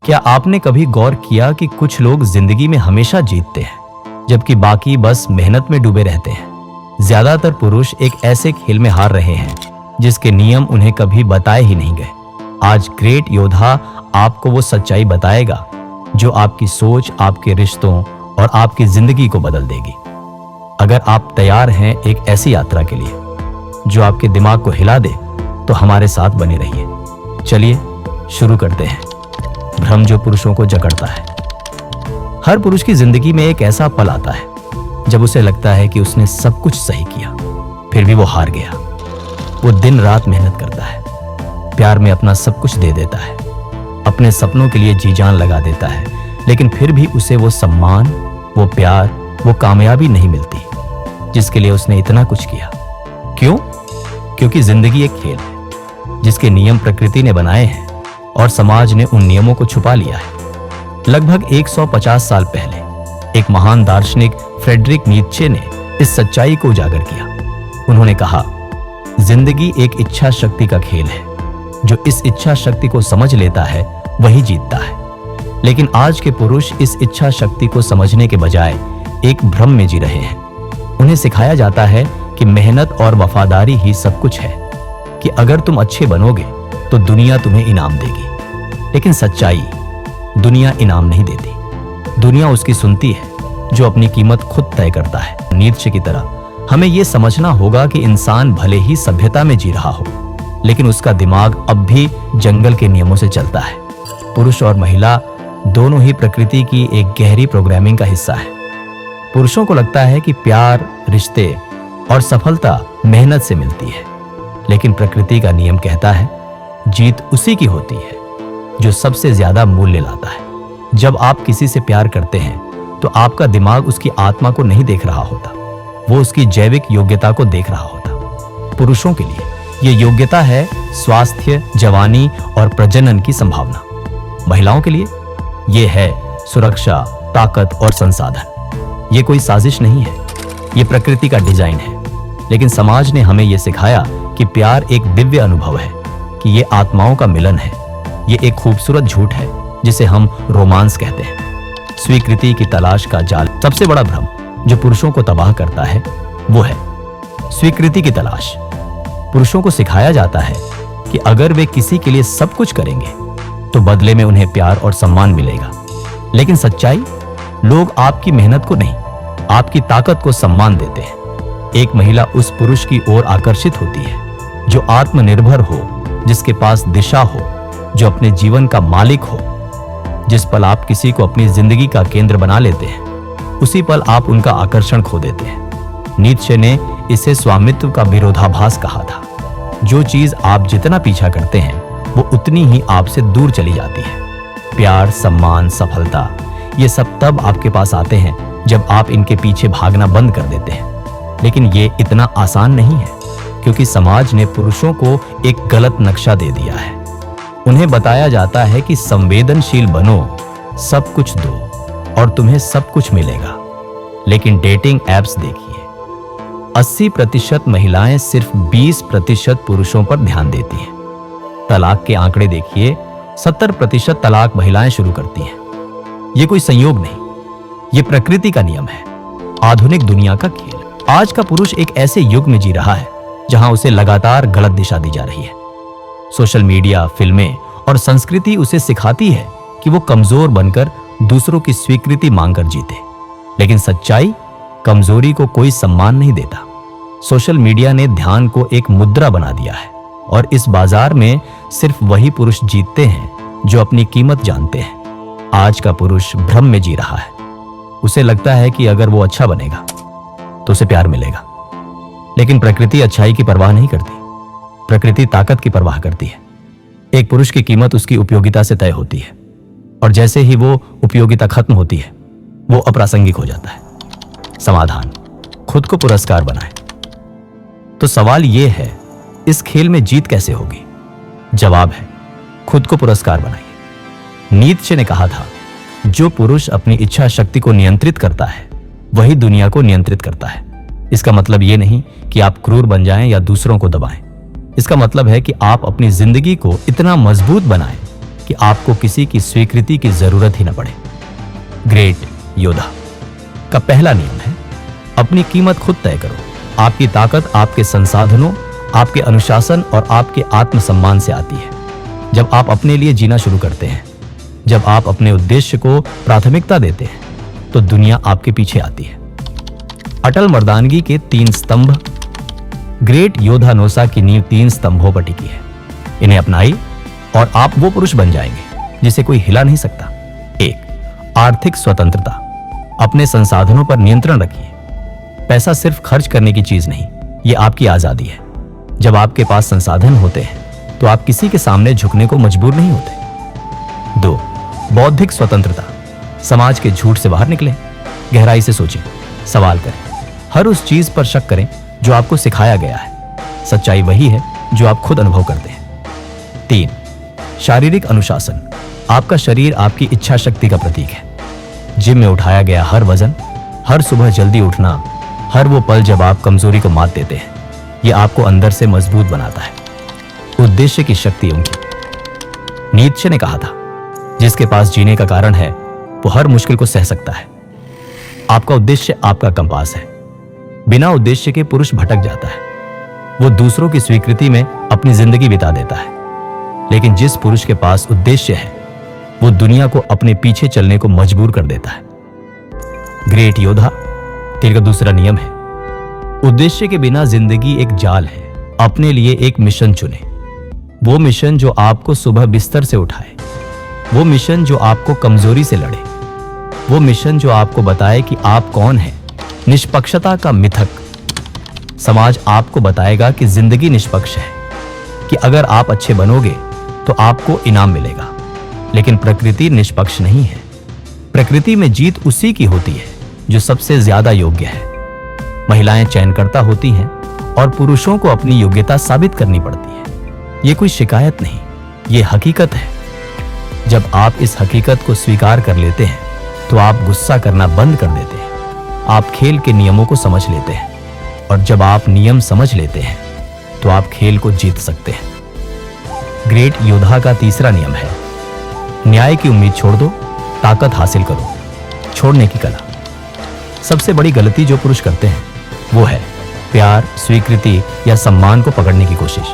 क्या आपने कभी गौर किया कि कुछ लोग जिंदगी में हमेशा जीतते हैं जबकि बाकी बस मेहनत में डूबे रहते हैं? ज्यादातर पुरुष एक ऐसे खेल में हार रहे हैं जिसके नियम उन्हें कभी बताए ही नहीं गए। आज ग्रेट योद्धा आपको वो सच्चाई बताएगा जो आपकी सोच, आपके रिश्तों और आपकी जिंदगी को बदल देगी। अगर आप तैयार हैं एक ऐसी यात्रा के लिए जो आपके दिमाग को हिला दे, तो हमारे साथ बने रहिए। चलिए शुरू करते हैं। भ्रम जो पुरुषों को जकड़ता है। हर पुरुष की जिंदगी में एक ऐसा पल आता है जब उसे लगता है कि उसने सब कुछ सही किया, फिर भी वो हार गया। वो दिन रात मेहनत करता है, प्यार में अपना सब कुछ दे देता है, अपने सपनों के लिए जी जान लगा देता है, लेकिन फिर भी उसे वो सम्मान, वो प्यार, वो कामयाबी नहीं मिलती जिसके लिए उसने इतना कुछ किया। क्यों? क्योंकि जिंदगी एक खेल है जिसके नियम प्रकृति ने बनाए हैं और समाज ने उन नियमों को छुपा लिया है। लगभग 150 साल पहले एक महान दार्शनिक फ्रेडरिक नीत्शे ने इस सच्चाई को उजागर किया। उन्होंने कहा, जिंदगी एक इच्छा शक्ति का खेल है। जो इस इच्छा शक्ति को समझ लेता है वही जीतता है। लेकिन आज के पुरुष इस इच्छा शक्ति को समझने के बजाय एक भ्रम में जी रहे हैं। उन्हें सिखाया जाता है कि मेहनत और वफादारी ही सब कुछ है, कि अगर तुम अच्छे बनोगे तो दुनिया तुम्हें इनाम देगी। लेकिन सच्चाई, दुनिया इनाम नहीं देती। दुनिया उसकी सुनती है जो अपनी कीमत खुद तय करता है। नीत्शे की तरह हमें यह समझना होगा कि इंसान भले ही सभ्यता में जी रहा हो, लेकिन उसका दिमाग अब भी जंगल के नियमों से चलता है। पुरुष और महिला दोनों ही प्रकृति की एक गहरी प्रोग्रामिंग का हिस्सा है। पुरुषों को लगता है कि प्यार, रिश्ते और सफलता मेहनत से मिलती है, लेकिन प्रकृति का नियम कहता है जीत उसी की होती है जो सबसे ज्यादा मूल्य लाता है। जब आप किसी से प्यार करते हैं तो आपका दिमाग उसकी आत्मा को नहीं देख रहा होता, वो उसकी जैविक योग्यता को देख रहा होता। पुरुषों के लिए यह योग्यता है स्वास्थ्य, जवानी और प्रजनन की संभावना। महिलाओं के लिए यह है सुरक्षा, ताकत और संसाधन। यह कोई साजिश नहीं है, यह प्रकृति का डिजाइन है। लेकिन समाज ने हमें यह सिखाया कि प्यार एक दिव्य अनुभव है, कि ये आत्माओं का मिलन है। ये एक खूबसूरत झूठ है जिसे हम रोमांस कहते हैं। स्वीकृति की तलाश का जाल। सबसे बड़ा भ्रम जो पुरुषों को तबाह करता है वो है स्वीकृति की तलाश। पुरुषों को सिखाया जाता है कि अगर वे किसी के लिए सब कुछ करेंगे तो बदले में उन्हें प्यार और सम्मान मिलेगा। लेकिन सच्चाई, लोग आपकी मेहनत को नहीं, आपकी ताकत को सम्मान देते हैं। एक महिला उस पुरुष की ओर आकर्षित होती है जो आत्मनिर्भर हो, जिसके पास दिशा हो, जो अपने जीवन का मालिक हो। जिस पल आप किसी को अपनी जिंदगी का केंद्र बना लेते हैं, उसी पल आप उनका आकर्षण खो देते हैं। नीत्शे ने इसे स्वामित्व का विरोधाभास कहा था। जो चीज आप जितना पीछा करते हैं वो उतनी ही आपसे दूर चली जाती है। प्यार, सम्मान, सफलता, ये सब तब आपके पास आते हैं जब आप इनके पीछे भागना बंद कर देते हैं। लेकिन ये इतना आसान नहीं है, क्योंकि समाज ने पुरुषों को एक गलत नक्शा दे दिया है। उन्हें बताया जाता है कि संवेदनशील बनो, सब कुछ दो और तुम्हें सब कुछ मिलेगा। लेकिन डेटिंग एप्स देखिए, 80% महिलाएं सिर्फ 20% पुरुषों पर ध्यान देती हैं। तलाक के आंकड़े देखिए, 70% तलाक महिलाएं शुरू करती हैं। यह कोई संयोग नहीं, यह प्रकृति का नियम है, आधुनिक दुनिया का खेल। आज का पुरुष एक ऐसे युग में जी रहा है जहां उसे लगातार गलत दिशा दी जा रही है। सोशल मीडिया, फिल्में और संस्कृति उसे सिखाती है कि वो कमजोर बनकर दूसरों की स्वीकृति मांगकर जीते। लेकिन सच्चाई, कमजोरी को कोई सम्मान नहीं देता। सोशल मीडिया ने ध्यान को एक मुद्रा बना दिया है और इस बाजार में सिर्फ वही पुरुष जीतते हैं जो अपनी कीमत जानते हैं। आज का पुरुष भ्रम में जी रहा है। उसे लगता है कि अगर वो अच्छा बनेगा तो उसे प्यार मिलेगा। लेकिन प्रकृति अच्छाई की परवाह नहीं करती, प्रकृति ताकत की परवाह करती है। एक पुरुष की कीमत उसकी उपयोगिता से तय होती है, और जैसे ही वो उपयोगिता खत्म होती है वो अप्रासंगिक हो जाता है। समाधान, खुद को पुरस्कार बनाए। तो सवाल यह है, इस खेल में जीत कैसे होगी? जवाब है, खुद को पुरस्कार बनाइए। नीत्शे ने कहा था, जो पुरुष अपनी इच्छा शक्ति को नियंत्रित करता है वही दुनिया को नियंत्रित करता है। इसका मतलब यह नहीं कि आप क्रूर बन जाएं या दूसरों को दबाएं। इसका मतलब है कि आप अपनी जिंदगी को इतना मजबूत बनाएं कि आपको किसी की स्वीकृति की जरूरत ही न पड़े। ग्रेट योद्धा का पहला नियम है, अपनी कीमत खुद तय करो। आपकी ताकत आपके संसाधनों, आपके अनुशासन और आपके आत्मसम्मान से आती है। जब आप अपने लिए जीना शुरू करते हैं, जब आप अपने उद्देश्य को प्राथमिकता देते हैं, तो दुनिया आपके पीछे आती है। अटल मर्दानगी के 3 स्तंभ। ग्रेट योद्धा नोसा की नींव 3 स्तंभों पर टिकी है। इन्हें अपनाइए और आप वो पुरुष बन जाएंगे जिसे कोई हिला नहीं सकता। 1. आर्थिक स्वतंत्रता। अपने संसाधनों पर नियंत्रण रखिए। पैसा सिर्फ खर्च करने की चीज नहीं, ये आपकी आजादी है। जब आपके पास संसाधन होते हैं तो आप किसी के सामने झुकने को मजबूर नहीं होते। 2. बौद्धिक स्वतंत्रता। समाज के झूठ से बाहर निकलें, गहराई से सोचें, सवाल करें, हर उस चीज पर शक करें जो आपको सिखाया गया है। सच्चाई वही है जो आप खुद अनुभव करते हैं। 3. शारीरिक अनुशासन। आपका शरीर आपकी इच्छा शक्ति का प्रतीक है। जिम में उठाया गया हर वजन, हर सुबह जल्दी उठना, हर वो पल जब आप कमजोरी को मात देते हैं, ये आपको अंदर से मजबूत बनाता है। उद्देश्य की शक्ति उनकी। नीत्शे ने कहा था, जिसके पास जीने का कारण है वो हर मुश्किल को सह सकता है। आपका उद्देश्य आपका कंपास है। बिना उद्देश्य के पुरुष भटक जाता है। वो दूसरों की स्वीकृति में अपनी जिंदगी बिता देता है। लेकिन जिस पुरुष के पास उद्देश्य है, वो दुनिया को अपने पीछे चलने को मजबूर कर देता है। ग्रेट योद्धा का दूसरा नियम है, उद्देश्य के बिना जिंदगी एक जाल है। अपने लिए एक मिशन चुने। वो मिशन जो आपको सुबह बिस्तर से उठाए, वो मिशन जो आपको कमजोरी से लड़े, वो मिशन जो आपको बताए कि आप कौन हैं। निष्पक्षता का मिथक। समाज आपको बताएगा कि जिंदगी निष्पक्ष है, कि अगर आप अच्छे बनोगे तो आपको इनाम मिलेगा। लेकिन प्रकृति निष्पक्ष नहीं है। प्रकृति में जीत उसी की होती है जो सबसे ज्यादा योग्य है। महिलाएं चयनकर्ता होती हैं और पुरुषों को अपनी योग्यता साबित करनी पड़ती है। ये कोई शिकायत नहीं, ये हकीकत है। जब आप इस हकीकत को स्वीकार कर लेते हैं तो आप गुस्सा करना बंद कर देते हैं। आप खेल के नियमों को समझ लेते हैं, और जब आप नियम समझ लेते हैं तो आप खेल को जीत सकते हैं। ग्रेट योद्धा का तीसरा नियम है, न्याय की उम्मीद छोड़ दो, ताकत हासिल करो। छोड़ने की कला। सबसे बड़ी गलती जो पुरुष करते हैं वो है प्यार, स्वीकृति या सम्मान को पकड़ने की कोशिश।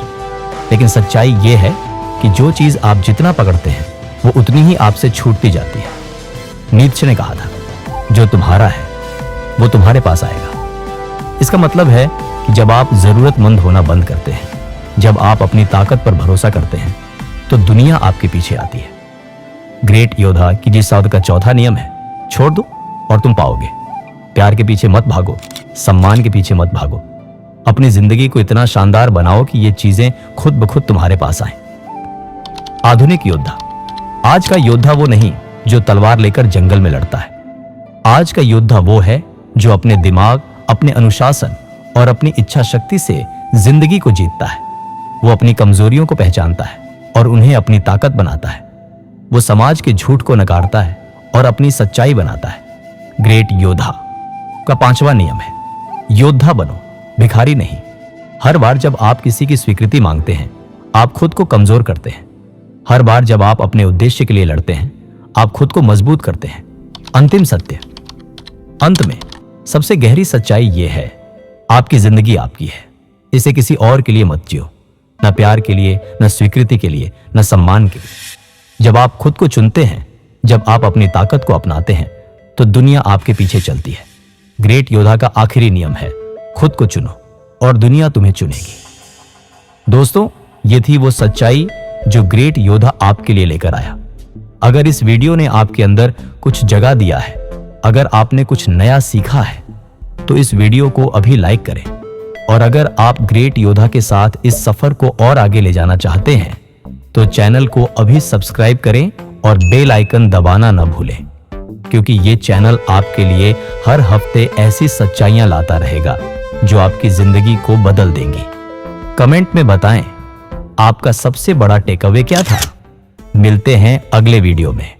लेकिन सच्चाई ये है कि जो चीज आप जितना पकड़ते हैं वो उतनी ही आपसे छूटती जाती है। नीत्शे ने कहा था, जो तुम्हारा है वो तुम्हारे पास आएगा। इसका मतलब है कि जब आप जरूरतमंद होना बंद करते हैं, जब आप अपनी ताकत पर भरोसा करते हैं, तो दुनिया आपके पीछे आती है। ग्रेट योद्धा की जिस शब्द का चौथा नियम है, छोड़ दो और तुम पाओगे। प्यार के पीछे मत भागो, सम्मान के पीछे मत भागो। अपनी जिंदगी को इतना शानदार बनाओ कि ये चीजें खुद ब खुद तुम्हारे पास आए। आधुनिक योद्धा। आज का योद्धा वो नहीं जो तलवार लेकर जंगल में लड़ता है। आज का योद्धा वो है जो अपने दिमाग, अपने अनुशासन और अपनी इच्छा शक्ति से जिंदगी को जीतता है। वो अपनी कमजोरियों को पहचानता है और उन्हें अपनी ताकत बनाता है। वो समाज के झूठ को नकारता है और अपनी सच्चाई बनाता है। ग्रेट योद्धा का पांचवा नियम है, योद्धा बनो, भिखारी नहीं। हर बार जब आप किसी की स्वीकृति मांगते हैं, आप खुद को कमजोर करते हैं। हर बार जब आप अपने उद्देश्य के लिए लड़ते हैं, आप खुद को मजबूत करते हैं। अंतिम सत्य। अंत में सबसे गहरी सच्चाई यह है, आपकी जिंदगी आपकी है। इसे किसी और के लिए मत जियो, न प्यार के लिए, न स्वीकृति के लिए, न सम्मान के लिए। जब आप खुद को चुनते हैं, जब आप अपनी ताकत को अपनाते हैं, तो दुनिया आपके पीछे चलती है। ग्रेट योद्धा का आखिरी नियम है, खुद को चुनो और दुनिया तुम्हें चुनेगी। दोस्तों, ये थी वो सच्चाई जो ग्रेट योद्धा आपके लिए लेकर आया। अगर इस वीडियो ने आपके अंदर कुछ जगह दिया है, अगर आपने कुछ नया सीखा है, तो इस वीडियो को अभी लाइक करें। और अगर आप ग्रेट योद्धा के साथ इस सफर को और आगे ले जाना चाहते हैं, तो चैनल को अभी सब्सक्राइब करें और बेल आइकन दबाना न भूलें, क्योंकि ये चैनल आपके लिए हर हफ्ते ऐसी सच्चाइयां लाता रहेगा जो आपकी जिंदगी को बदल देंगी। कमेंट में बताएं आपका सबसे बड़ा टेकअवे क्या था। मिलते हैं अगले वीडियो में।